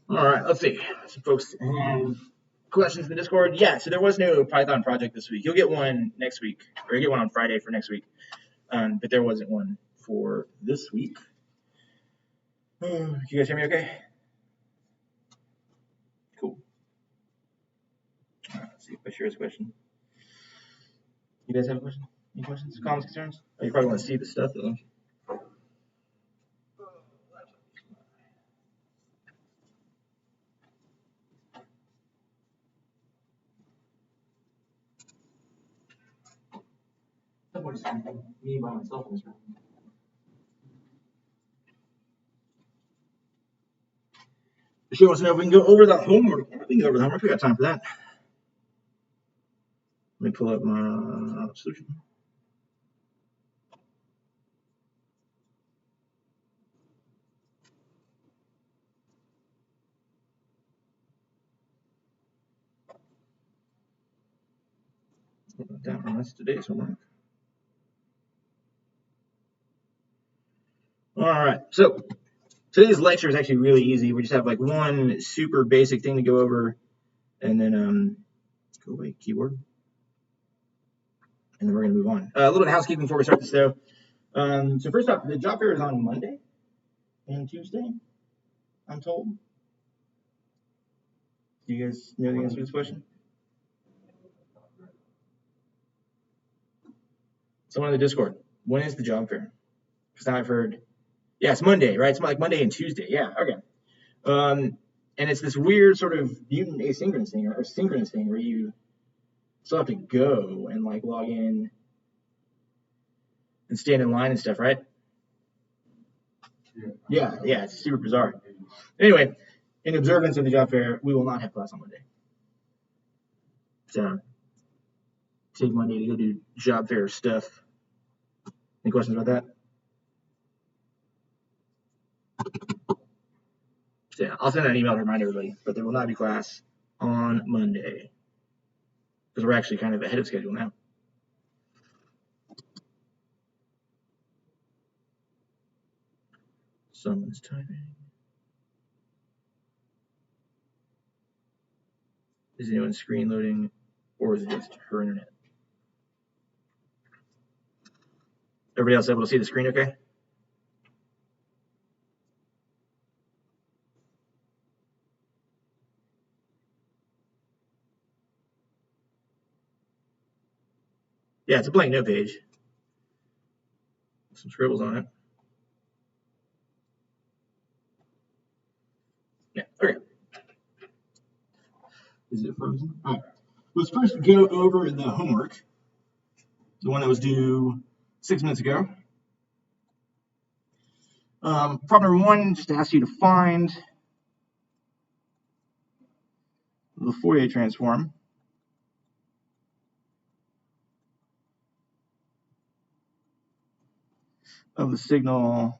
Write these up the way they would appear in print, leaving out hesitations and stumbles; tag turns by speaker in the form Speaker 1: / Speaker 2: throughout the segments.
Speaker 1: All right, let's see. Some folks have questions in the Discord. Yeah, so there was no Python project this week. You'll get one next week, or you'll get one on Friday for next week. But there wasn't one for this week. Can you guys hear me okay? Cool. All right, let's see if I share this question. You guys have a question? Any questions, comments, concerns? Oh, you probably want to see the stuff, though. Somebody's me by myself in this room. She wants to know if we can go over the homework. We can go over the homework. We got time for that. Let me pull up my solution. That's today's homework. All right. So today's lecture is actually really easy. We just have like one super basic thing to go over, and then go away keyboard, and then we're gonna move on. A little bit of housekeeping before we start this though. So first off, the job fair is on Monday and Tuesday, I'm told. Do you guys know the answer to this question? Someone in the Discord. When is the job fair? Because now I've heard, yeah, it's Monday, right? It's like Monday and Tuesday. Yeah, okay. And it's this weird sort of mutant asynchronous thing or synchronous thing where you still have to go and like log in and stand in line and stuff, right? Yeah, it's super bizarre. Anyway, in observance of the job fair, we will not have class on Monday. So take Monday to go do job fair stuff. Any questions about that? So yeah, I'll send an email to remind everybody, but there will not be class on Monday because we're actually kind of ahead of schedule now. Someone's typing. Is anyone screen loading, or is it just her internet? Everybody else able to see the screen okay? Yeah, it's a blank note page. Some scribbles on it. Yeah, okay. Is it frozen? All right. Let's first go over the homework. The one that was due 6 minutes ago. Problem number one, just to ask you to find the Fourier transform of the signal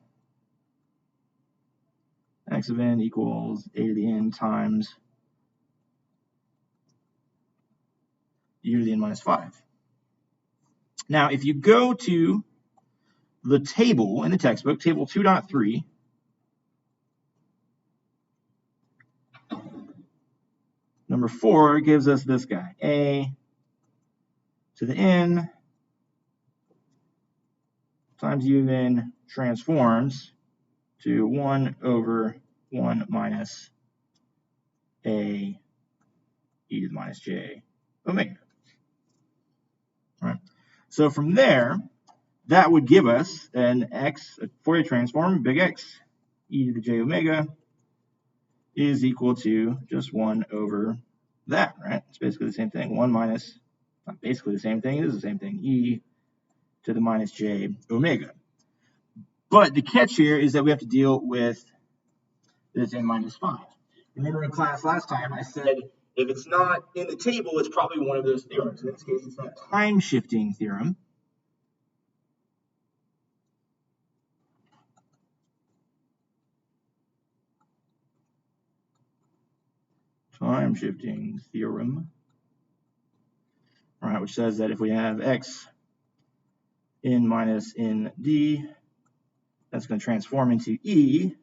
Speaker 1: x of n equals a to the n times u to the n minus 5. Now, if you go to the table in the textbook, table 2.3, number 4 gives us this guy, a to the n times u then transforms to 1 over 1 minus a e to the minus j omega. All right. So from there, that would give us an x, a Fourier transform, big X, e to the j omega is equal to just 1 over that, right? It's basically the same thing. 1 minus, not basically the same thing, it is the same thing, e to the minus j omega. But the catch here is that we have to deal with this n minus 5. Remember in class last time I said if it's not in the table, it's probably one of those theorems. In this case, it's that time shifting theorem. Time shifting theorem. All right, which says that if we have x n minus n d, that's going to transform into e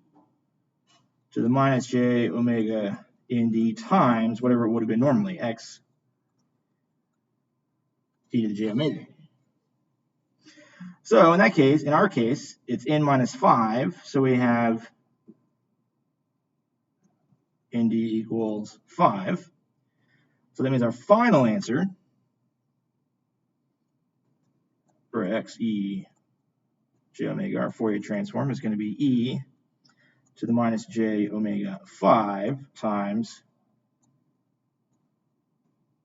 Speaker 1: to the minus j omega nd times whatever it would have been normally, x e to the j omega. So in that case, in our case, it's n minus 5, so we have nd equals 5. So that means our final answer for x e j omega, our Fourier transform, is going to be e to the minus j omega 5 times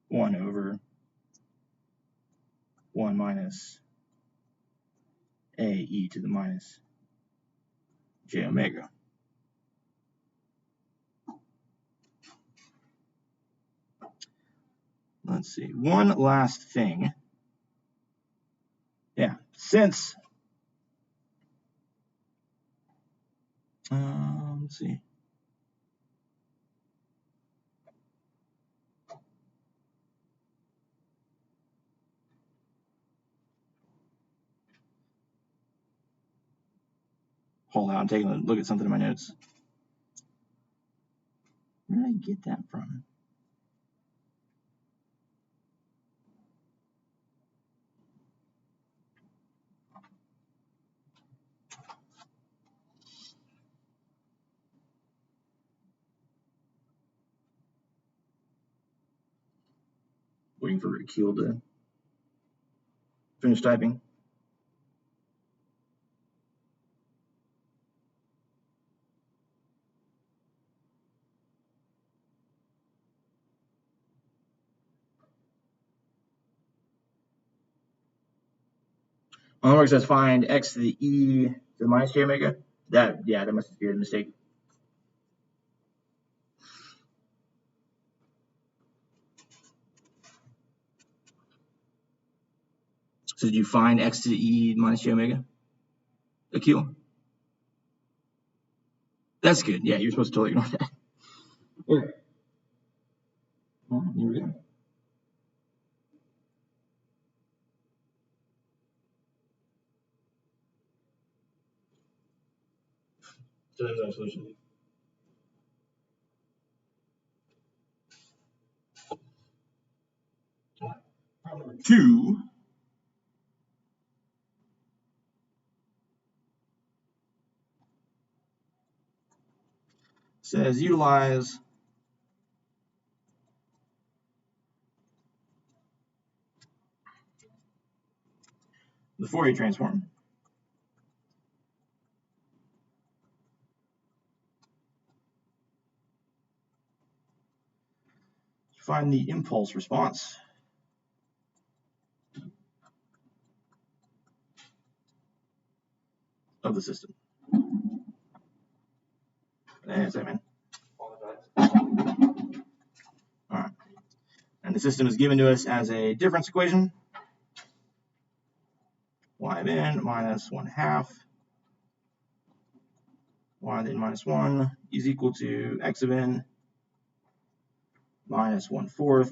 Speaker 1: 1 over 1 minus a e to the minus j omega. Let's see, one last thing. Yeah, since, let's see. Hold on, I'm taking a look at something in my notes. Where did I get that from? Waiting for Rakeel to finish typing. Homework says find x to the e to the minus j omega. That must be a mistake. So did you find x to the e minus j omega? Akil? That's good. Yeah, you're supposed to totally ignore that. Okay. Well, here we go. So there's our solution. Problem number 2 says utilize the Fourier transform to find the impulse response of the system. That's it, man. All right. And the system is given to us as a difference equation. Y of n minus 1/2 y of n minus 1 is equal to x of n minus 1/4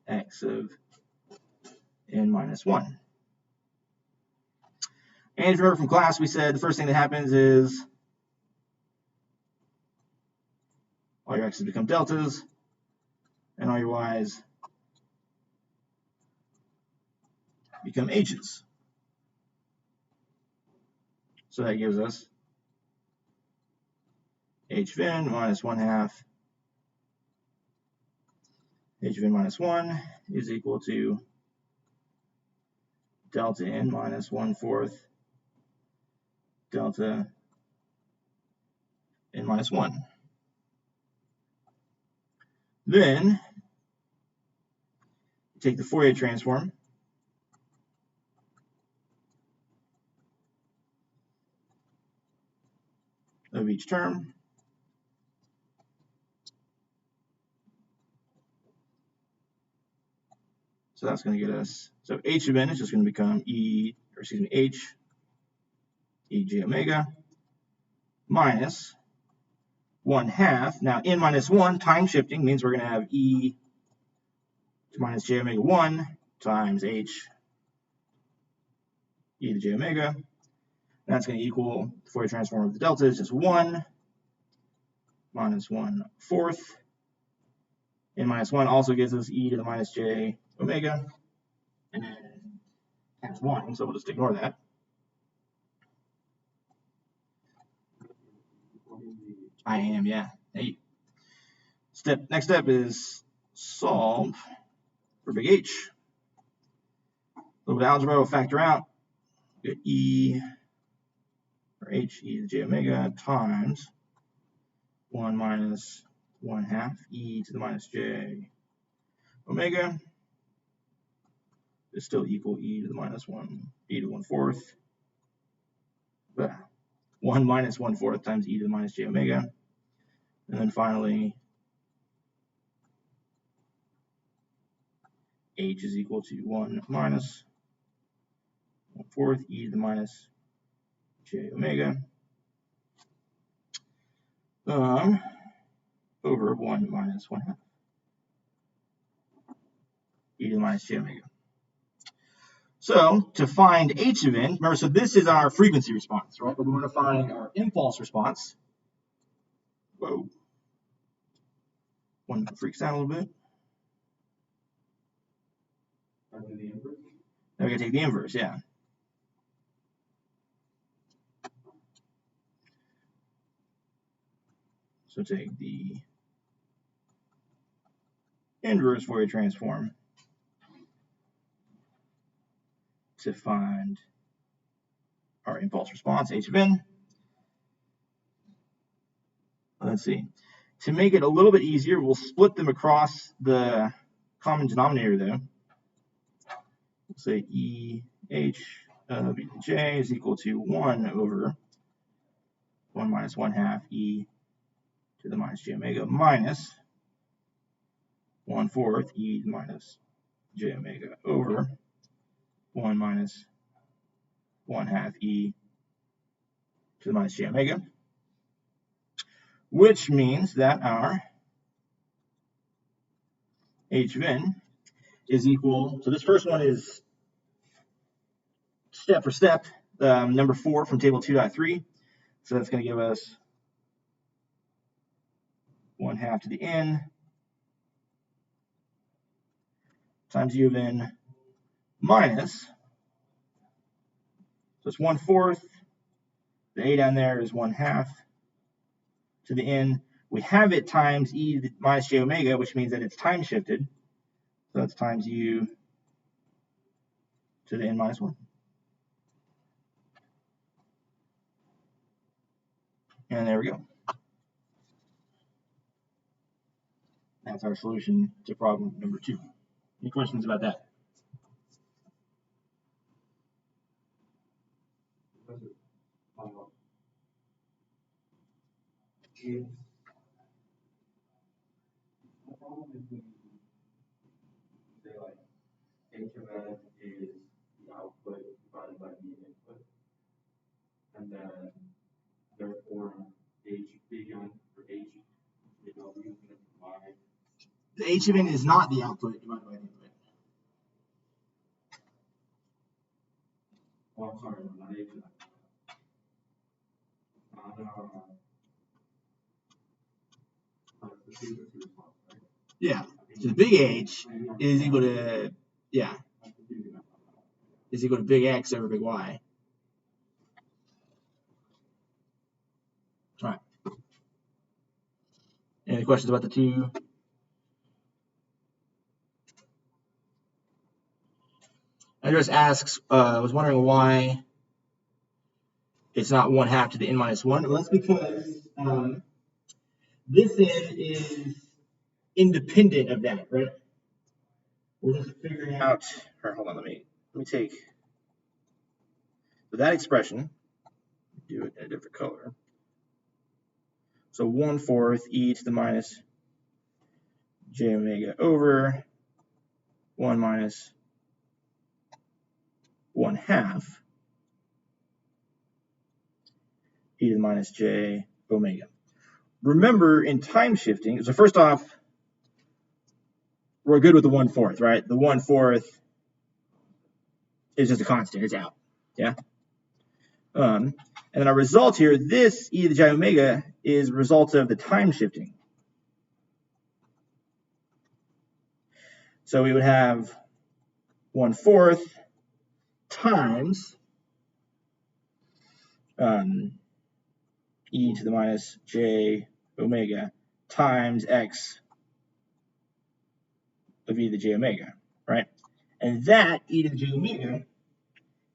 Speaker 1: x of n minus 1. And if you remember from class, we said the first thing that happens is all your x's become deltas, and all your y's become h's. So that gives us h of n minus 1/2 h of n minus 1 is equal to delta n minus 1/4 delta n minus 1. Then you take the Fourier transform of each term. So that's going to get us, so h of n is just going to become h e j omega minus 1/2. Now n minus 1 time shifting means we're going to have e to minus j omega 1 times h e to j omega. That's going to equal the Fourier transform of the delta is just 1 minus 1/4. N minus 1 also gives us e to the minus j omega, and then times 1, so we'll just ignore that. I am, yeah. Hey. Next step is solve for big H. A little bit of algebra will factor out. Get e, or h, e to the j omega times 1 minus 1/2 e to the minus j omega is still equal e to the minus 1, e to the 1/4. 1 minus 1/4 times e to the minus j omega. And then finally, h is equal to 1 minus 1/4 e to the minus j omega over 1 minus 1/2 e to the minus j omega. So to find h of n, remember, so this is our frequency response, right? But we want to find our impulse response. Whoa. One freaks out a little bit. Now we're going to take the inverse, yeah. So take the inverse Fourier transform to find our impulse response, h of n. Let's see. To make it a little bit easier, we'll split them across the common denominator, though. We'll say e h of e to the j is equal to 1 over 1 minus 1/2 e to the minus j omega minus 1/4 e to the minus j omega over 1 minus 1/2 e to the minus j omega, which means that our h of n is equal, so this first one is step for step, number 4 from table 2.3. So that's going to give us 1/2 to the n times u of n minus, so it's 1/4. The a down there is 1/2 to the n. We have it times e to the minus j omega, which means that it's time shifted. So that's times u to the n minus 1. And there we go. That's our solution to problem number 2. Any questions about that?
Speaker 2: The problem is when you say like h of n is the output divided by the input, and then therefore h big N for h big W is going to provide.
Speaker 1: The h of n is not the output divided by the input.
Speaker 2: Oh, I'm sorry, not h of n. The frequency response, right?
Speaker 1: Yeah. So the big H is equal to, yeah, is equal to big X over big Y. All right. Any questions about the two? Andres asks, was wondering why it's not 1/2 to the n minus 1. Well, that's because this n is independent of that, right? We're just figuring out, or hold on, let me take, so that expression, do it in a different color. So 1/4 e to the minus j omega over 1 minus 1/2 e to the minus j omega. Remember, in time shifting, so first off, we're good with the 1/4, right? The 1/4 is just a constant, it's out, yeah? And then our result here, this e to the j omega is a result of the time shifting. So we would have 1/4 times e to the minus j omega times x of e to the j omega, right? And that e to the j omega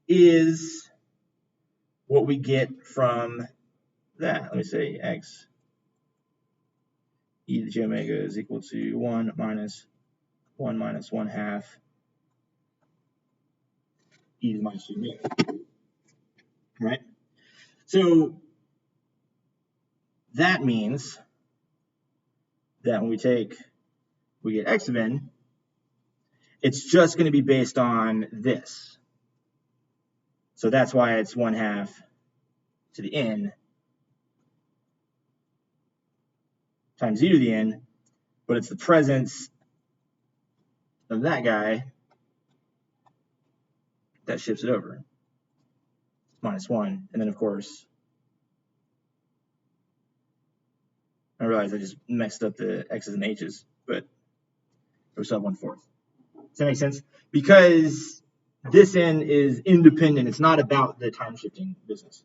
Speaker 1: is what we get from that. Let me say x e to the j omega is equal to 1 minus 1/2 e to the minus j omega, right? So that means that when we get x of n, it's just going to be based on this. So that's why it's 1/2 to the n times e to the n, but it's the presence of that guy that shifts it over, -1. And then, of course, I realize I just messed up the x's and h's, but we still have 1/4. Does that make sense? Because this n is independent. It's not about the time shifting business.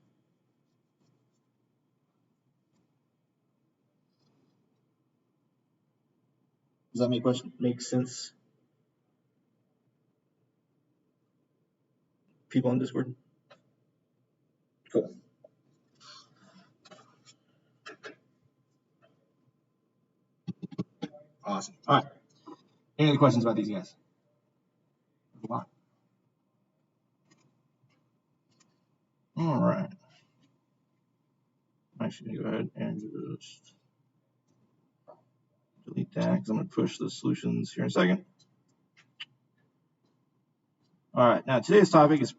Speaker 1: Does that make sense? People on Discord? Cool. Awesome. All right. Any other questions about these guys? All right. I should go ahead and just delete that because I'm going to push the solutions here in a second. All right. Now, today's topic is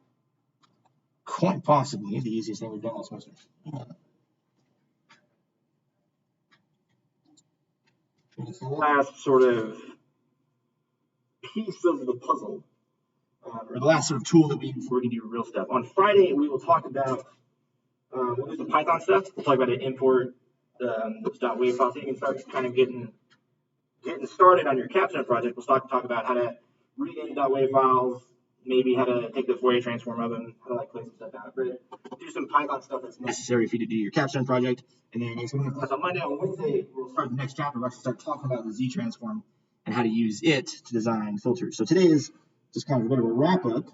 Speaker 1: quite possibly the easiest thing we've done all semester. It's the last sort of piece of the puzzle, or the last sort of tool that we need before we can do real stuff. On Friday, we will talk about we'll do some Python stuff. We'll talk about how to import those .wave files so you can start kind of getting started on your capstone project. We'll talk about how to read any .wave files, maybe how to take the Fourier transform of them, how to like play some stuff out. But do some Python stuff that's necessary for you to do your capstone project. And then next week, class on Monday, on Wednesday, we'll start the next chapter. We'll actually start talking about the Z transform and how to use it to design filters. So today is just kind of a bit of a wrap up.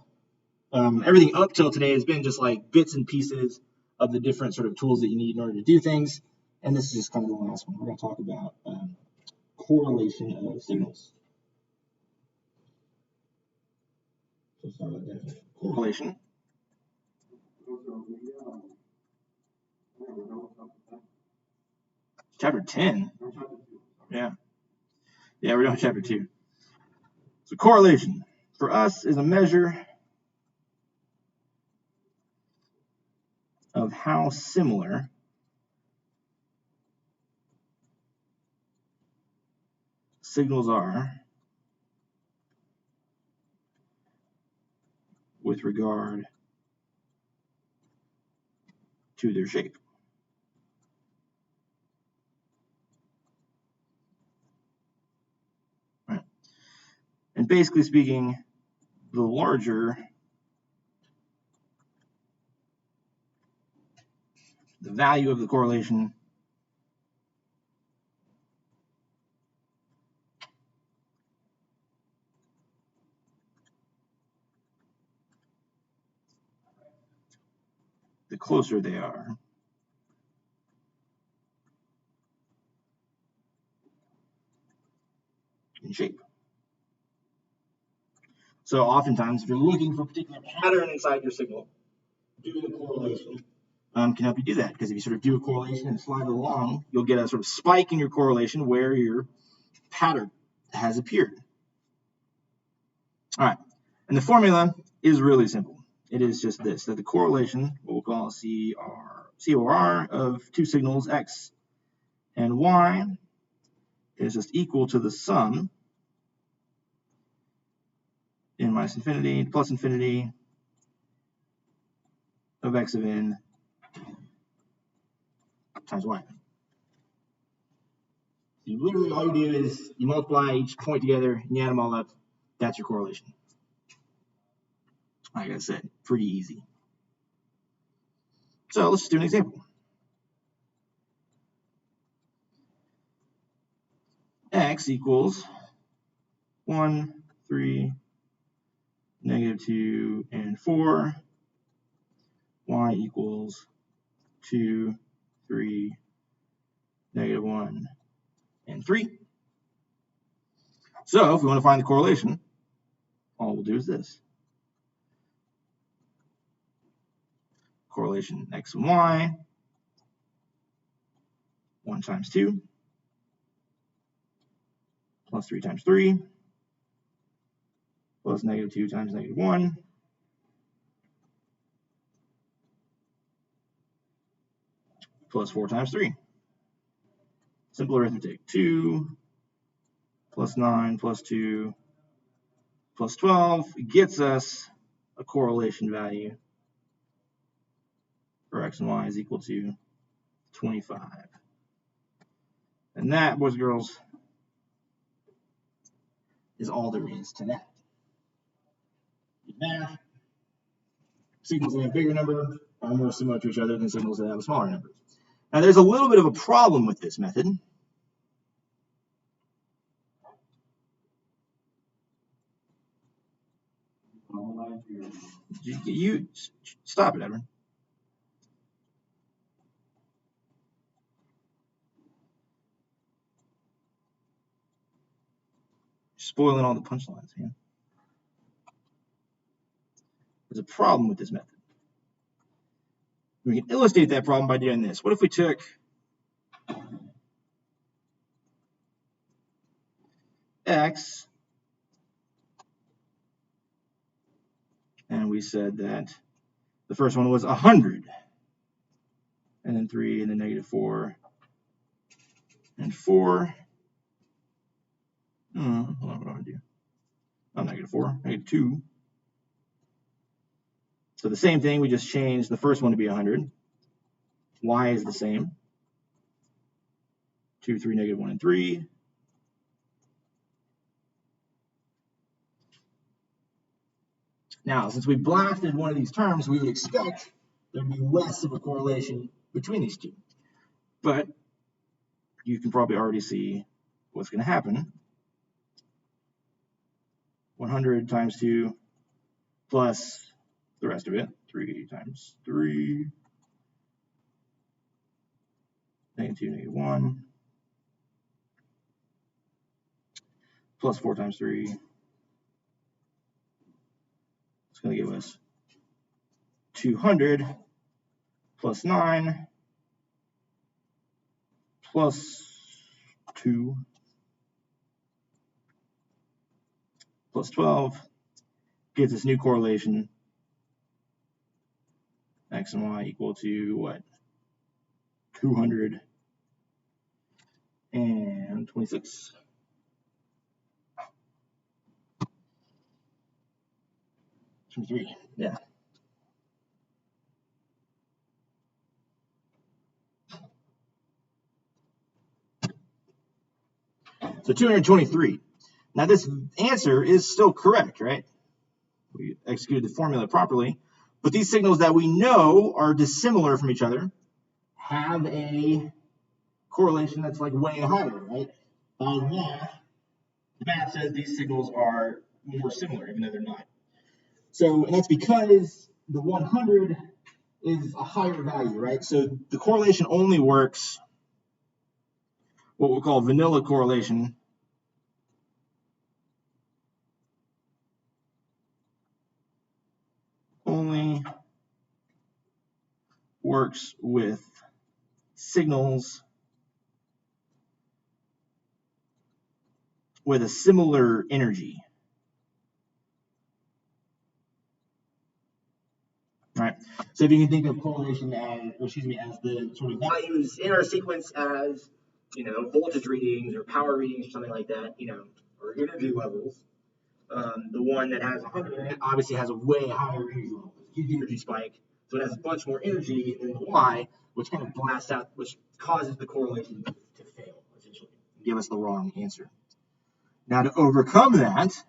Speaker 1: Everything up till today has been just like bits and pieces of the different sort of tools that you need in order to do things. And this is just kind of the last one. We're going to talk about correlation of signals. So start with that. Correlation. Chapter 10. Yeah. Yeah, we're doing chapter 2. So correlation for us is a measure of how similar signals are with regard to their shape. Right. And basically speaking, the larger the value of the correlation, the closer they are in shape. So oftentimes, if you're looking for a particular pattern inside your signal, doing a correlation can help you do that. Because if you sort of do a correlation and slide it along, you'll get a sort of spike in your correlation where your pattern has appeared. All right, and the formula is really simple. It is just this, that the correlation, what we'll call COR of two signals, X and Y, is just equal to the sum n minus infinity plus infinity of x of n times y. You literally, all you do is you multiply each point together and you add them all up. That's your correlation. Like I said, pretty easy. So let's just do an example. X equals 1, 3, -2, and 4. Y equals 2, 3, -1, and 3. So if we want to find the correlation, all we'll do is this. Correlation x and y, 1 times 2, plus 3 times 3, plus -2 times -1, plus 4 times 3. Simple arithmetic. 2 plus 9 plus 2 plus 12 gets us a correlation value for x and y is equal to 25. And that, boys and girls, is all there is to that. Math, signals that have a bigger number are more similar to each other than signals that have a smaller number. Now, there's a little bit of a problem with this method. You stop it, Edwin. Spoiling all the punchlines, man. There's a problem with this method. We can illustrate that problem by doing this. What if we took x and we said that the first one was 100, and then 3, and then -4, and 4. Hold on, what do I do? Oh, -4, -2. So the same thing, we just changed the first one to be 100. Y is the same. 2, 3, -1, and 3. Now, since we blasted one of these terms, we would expect there to be less of a correlation between these two. But you can probably already see what's going to happen. 100 times 2 plus the rest of it, 3 times 3, -2, -1, plus 4 times 3. It's going to give us 200 plus 9 plus 2 plus 12 gives us new correlation. X and y equal to what? 226. Yeah. So 223. Now this answer is still correct, right? We executed the formula properly, but these signals that we know are dissimilar from each other have a correlation that's like way higher, right? By math, the math says these signals are more similar, even though they're not. So, and that's because the 100 is a higher value, right? So the correlation only works what we'll call vanilla correlation. Only works with signals with a similar energy. Right. So if you can think of correlation as, as the sort of values in our sequence as, voltage readings or power readings or something like that, or energy levels. The one that has 100 in it obviously has a way higher energy level, huge energy spike. So it has a bunch more energy than the y, which kind of blasts out, which causes the correlation to fail, essentially, and give us the wrong answer. Now to overcome that,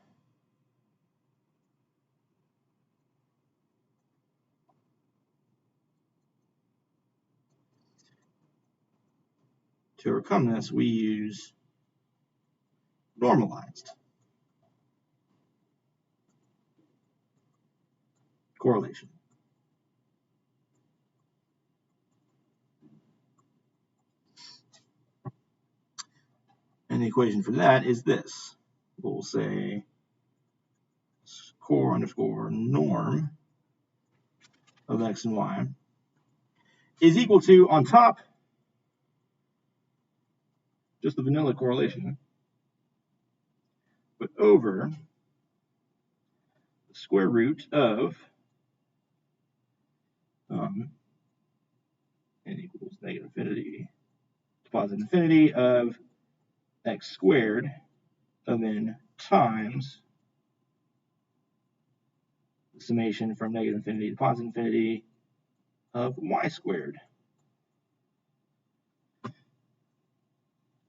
Speaker 1: we use normalized correlation. And the equation for that is this. We'll say core underscore norm of x and y is equal to, on top, just the vanilla correlation, but over the square root of n equals negative infinity to positive infinity of x squared of n times the summation from negative infinity to positive infinity of y squared of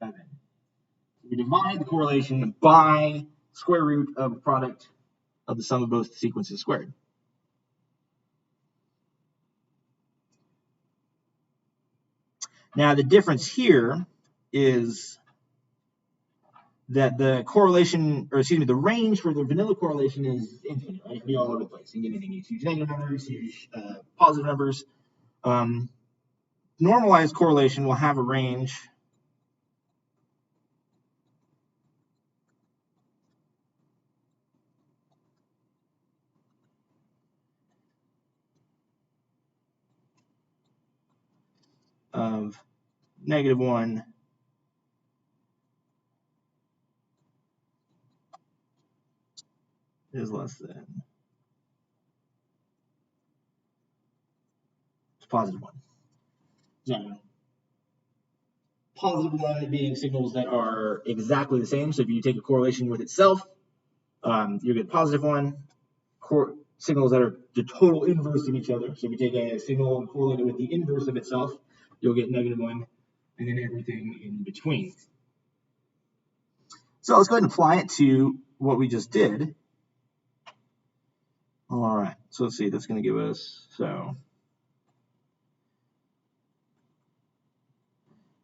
Speaker 1: n. We divide the correlation by square root of the product of the sum of both sequences squared. Now the difference here is that the correlation, or excuse me, the range for the vanilla correlation is infinite, right? It can be all over the place. You can get anything. You can use negative numbers, use positive numbers. Normalized correlation will have a range of -1 is less than +1. So +1 being signals that are exactly the same. So if you take a correlation with itself, you get +1. Signals that are the total inverse of each other. So if you take a signal and correlate it with the inverse of itself, you'll get -1, and then everything in between. So let's go ahead and apply it to what we just did. All right, so let's see, that's going to give us, so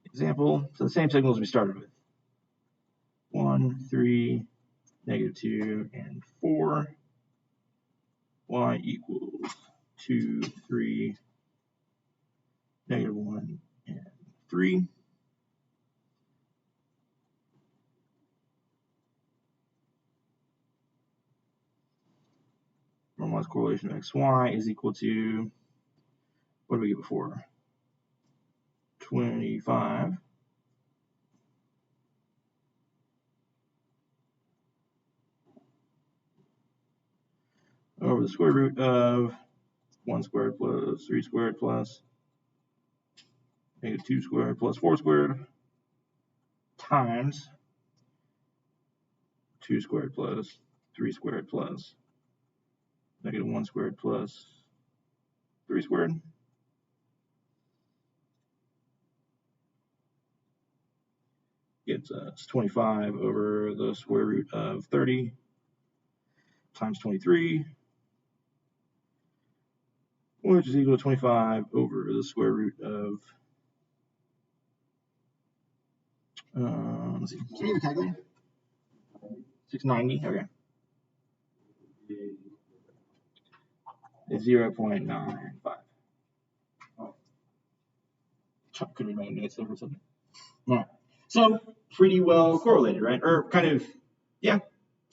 Speaker 1: example, so the same signals we started with. 1, 3, -2, and 4. Y equals 2, 3, -1, and 3. Normalized correlation of xy is equal to, what did we get before? 25 over the square root of 1 squared plus 3 squared plus -2 squared plus 4 squared times 2 squared plus 3 squared plus -1 squared plus 3 squared. Gets us 25 over the square root of 30 times 23, which is equal to 25 over the square root of, let's see, can you calculate? 690, okay. It's 0.95. Could read my notes there for something. All right. So pretty well correlated, right? Or kind of, yeah,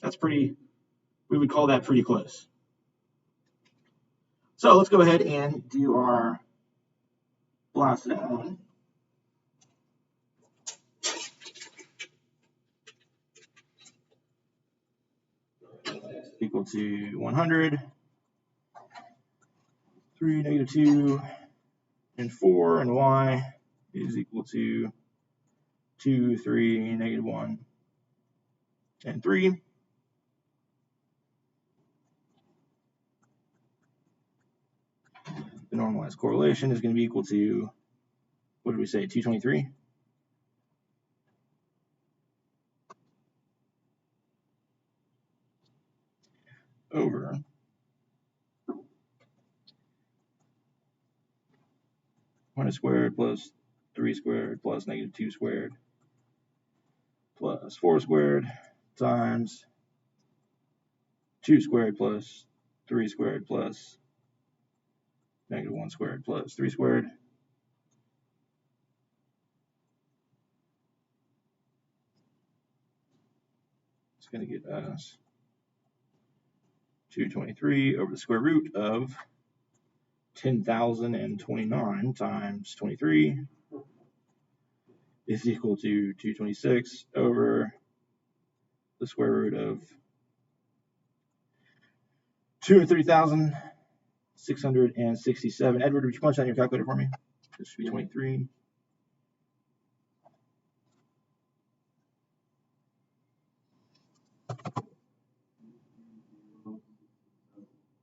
Speaker 1: that's pretty, we would call that pretty close. So let's go ahead and do our blast it out. Equal to 100, 3, -2, and 4, and y is equal to 2, 3, -1, and 3. the normalized correlation is going to be equal to, what did we say, 223? Over 1 squared plus 3 squared plus negative 2 squared plus 4 squared times 2 squared plus 3 squared plus negative 1 squared plus 3 squared. It's going to get us 223 over the square root of 10,029 times 23 is equal to 226 over the square root of 203,667. Edward, would you punch that in your calculator for me? This should be 23.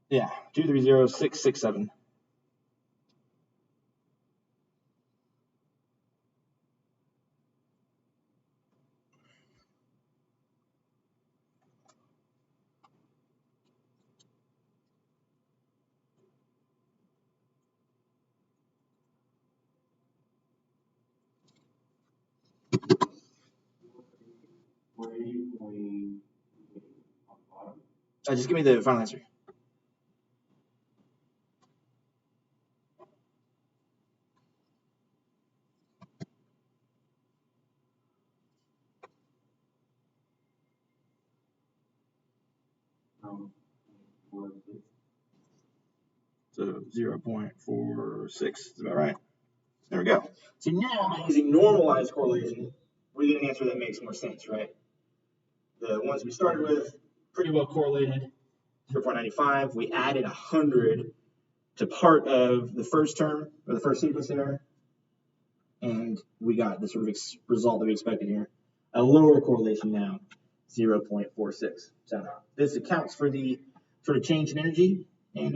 Speaker 1: Yeah, 230,667. Just give me the final answer. So 0.46 is about right. There we go. So now, by using normalized correlation, we get an answer that makes more sense, right? The ones we started with, pretty well correlated, 0.95. We added 100 to part of the first term, or the first sequence there, and we got the sort of result that we expected here. A lower correlation now, 0.46. So this accounts for the sort of change in energy, and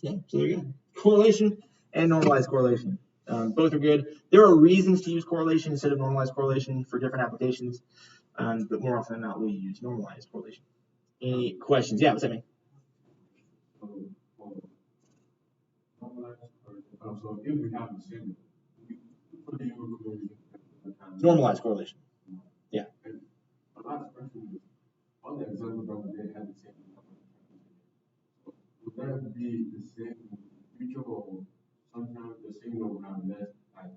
Speaker 1: yeah, so there you go. Correlation and normalized correlation. Both are good. There are reasons to use correlation instead of normalized correlation for different applications, but more often than not, we use normalized correlation. Any questions? Yeah, what's that mean? Normalized correlation. Yeah.
Speaker 2: On the example that they had the same. Would that be the same future, or sometimes the signal will have less time?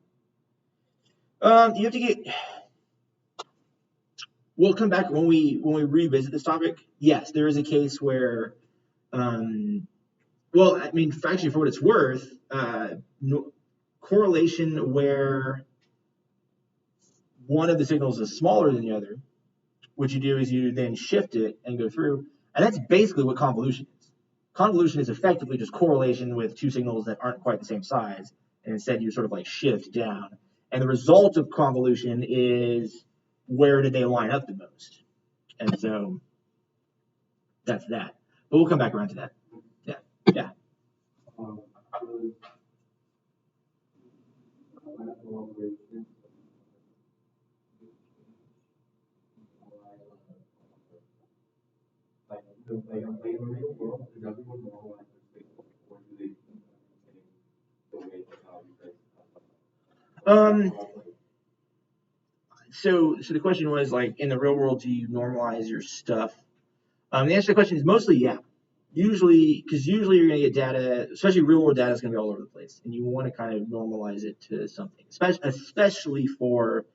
Speaker 1: You have to get. We'll come back when we revisit this topic. Yes, there is a case where, well, I mean, actually, for what it's worth, correlation where one of the signals is smaller than the other, what you do is you then shift it and go through, and that's basically what convolution is. Convolution is effectively just correlation with two signals that aren't quite the same size, and instead you sort of like shift down. And the result of convolution is where did they line up the most? And so that's that. But we'll come back around to that. Yeah. Yeah. So the question was, like, in the real world, do you normalize your stuff? The answer to the question is mostly yeah. Usually, because usually you're going to get data, especially real world data, is going to be all over the place, and you want to kind of normalize it to something, especially for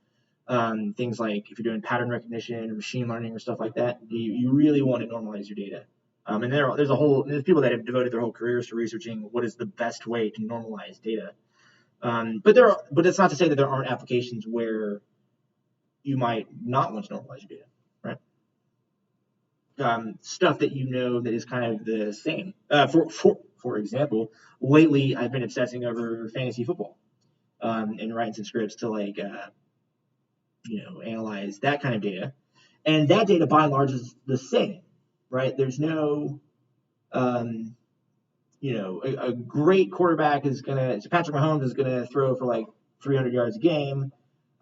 Speaker 1: things like if you're doing pattern recognition or machine learning or stuff like that. You really want to normalize your data. And there's people that have devoted their whole careers to researching what is the best way to normalize data. But it's not to say that there aren't applications where you might not want to normalize your data, right? Stuff that you know that is kind of the same. For example, lately I've been obsessing over fantasy football, and writing some scripts to analyze that kind of data, and that data by and large is the same, right? There's no a great quarterback is Patrick Mahomes is gonna throw for like 300 yards a game.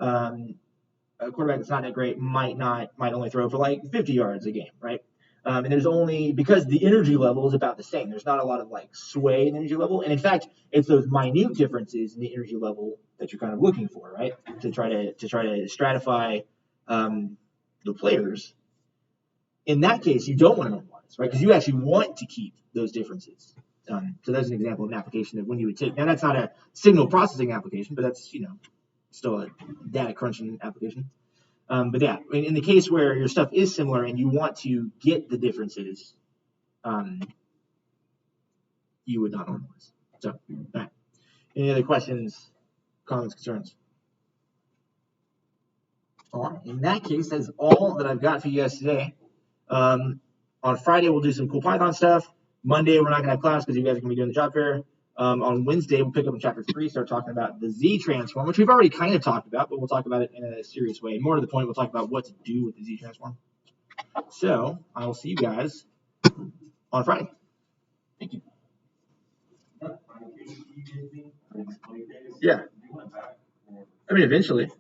Speaker 1: A quarterback that's not that great might only throw for like 50 yards a game, right? And there's only, because the energy level is about the same. There's not a lot of like sway in energy level, and in fact, it's those minute differences in the energy level that you're kind of looking for, right? To try to stratify the players. In that case, you don't want to normalize, right? Because you actually want to keep those differences. So that's an example of an application of when you would take. Now that's not a signal processing application, but that's still a data crunching application. But yeah, in the case where your stuff is similar and you want to get the differences, you would not normalize. So, all right. Any other questions, comments, concerns? All right. In that case, that's all that I've got for you guys today. On Friday, we'll do some cool Python stuff. Monday, we're not going to have class because you guys are going to be doing the job fair. On Wednesday, we'll pick up in chapter 3, start talking about the Z transform, which we've already kind of talked about, but we'll talk about it in a serious way. More to the point, we'll talk about what to do with the Z transform. So I will see you guys on Friday. Thank you. Yeah. I mean, eventually.